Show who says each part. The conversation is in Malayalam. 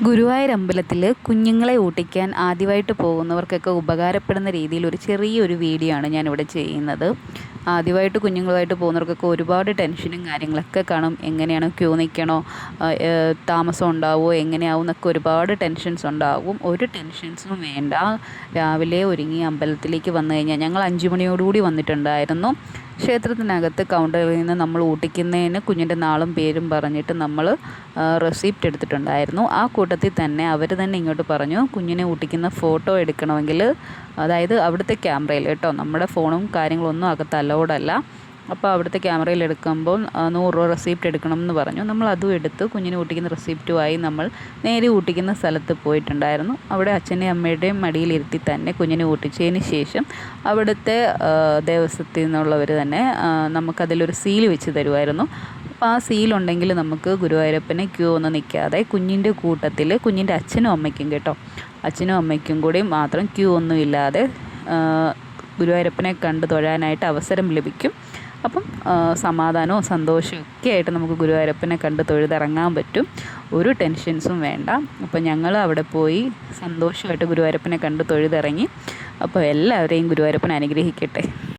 Speaker 1: ഗുരുവായൂർ അമ്പലത്തിൽ കുഞ്ഞുങ്ങളെ ഊട്ടിക്കാൻ ആദ്യമായിട്ട് പോകുന്നവർക്കൊക്കെ ഉപകാരപ്പെടുന്ന രീതിയിൽ ഒരു ചെറിയൊരു വീഡിയോ ആണ് ഞാനിവിടെ ചെയ്യുന്നത്. ആദ്യമായിട്ട് കുഞ്ഞുങ്ങളുമായിട്ട് പോകുന്നവർക്കൊക്കെ ഒരുപാട് ടെൻഷനും കാര്യങ്ങളൊക്കെ കാണും. എങ്ങനെയാണ് ക്യൂ നിൽക്കണോ, താമസം ഉണ്ടാവുമോ, എങ്ങനെയാവും എന്നൊക്കെ ഒരുപാട് ടെൻഷൻസ് ഉണ്ടാകും. ഒരു ടെൻഷൻസും വേണ്ട. രാവിലെ ഒരുങ്ങി അമ്പലത്തിലേക്ക് വന്നു കഴിഞ്ഞാൽ ഞങ്ങൾ 5 മണിയോടുകൂടി വന്നിട്ടുണ്ടായിരുന്നു. ക്ഷേത്രത്തിനകത്ത് കൗണ്ടറിൽ നിന്ന് നമ്മൾ ഊട്ടിക്കുന്നതിന് കുഞ്ഞിൻ്റെ നാളും പേരും പറഞ്ഞിട്ട് നമ്മൾ റെസിപ്റ്റ് എടുത്തിട്ടുണ്ടായിരുന്നു. ആ കൂട്ടത്തിൽ തന്നെ അവർ തന്നെ ഇങ്ങോട്ട് പറഞ്ഞു, കുഞ്ഞിനെ ഊട്ടിക്കുന്ന ഫോട്ടോ എടുക്കണമെങ്കിൽ, അതായത് അവിടുത്തെ ക്യാമറയിൽ കേട്ടോ, നമ്മുടെ ഫോണും കാര്യങ്ങളൊന്നും അകത്ത് അലൗഡല്ല. അപ്പോൾ അവിടുത്തെ ക്യാമറയിൽ എടുക്കുമ്പോൾ 100 രൂപ റെസിപ്റ്റ് എടുക്കണം എന്ന് പറഞ്ഞു. നമ്മൾ അതും എടുത്ത് കുഞ്ഞിനെ ഊട്ടിക്കുന്ന റെസിപ്റ്റുമായി നമ്മൾ നേരെ ഊട്ടിക്കുന്ന സ്ഥലത്ത് പോയിട്ടുണ്ടായിരുന്നു. അവിടെ അച്ഛൻ്റെയും അമ്മയുടെയും മടിയിലിരുത്തി തന്നെ കുഞ്ഞിനെ ഊട്ടിച്ചതിന് ശേഷം അവിടുത്തെ ദേവസ്വത്തിൽ നിന്നുള്ളവർ തന്നെ നമുക്കതിലൊരു സീൽ വെച്ച് തരുമായിരുന്നു. അപ്പോൾ ആ സീലുണ്ടെങ്കിൽ നമുക്ക് ഗുരുവായൂരപ്പനെ ക്യൂ ഒന്നും നിൽക്കാതെ കുഞ്ഞിൻ്റെ കൂട്ടത്തിൽ കുഞ്ഞിൻ്റെ അച്ഛനും അമ്മയ്ക്കും കേട്ടോ, അച്ഛനും അമ്മയ്ക്കും കൂടി മാത്രം ക്യൂ ഒന്നും ഇല്ലാതെ ഗുരുവായൂരപ്പനെ കണ്ട് തൊഴാനായിട്ട് അവസരം ലഭിക്കും. അപ്പം സമാധാനവും സന്തോഷവും ഒക്കെ ആയിട്ട് നമുക്ക് ഗുരുവായൂരപ്പനെ കണ്ട് തൊഴുതിറങ്ങാൻ പറ്റും. ഒരു ടെൻഷൻസും വേണ്ട. അപ്പോൾ ഞങ്ങൾ അവിടെ പോയി സന്തോഷമായിട്ട് ഗുരുവായൂരപ്പനെ കണ്ട് തൊഴുതിറങ്ങി. അപ്പോൾ എല്ലാവരെയും ഗുരുവായൂരപ്പൻ അനുഗ്രഹിക്കട്ടെ.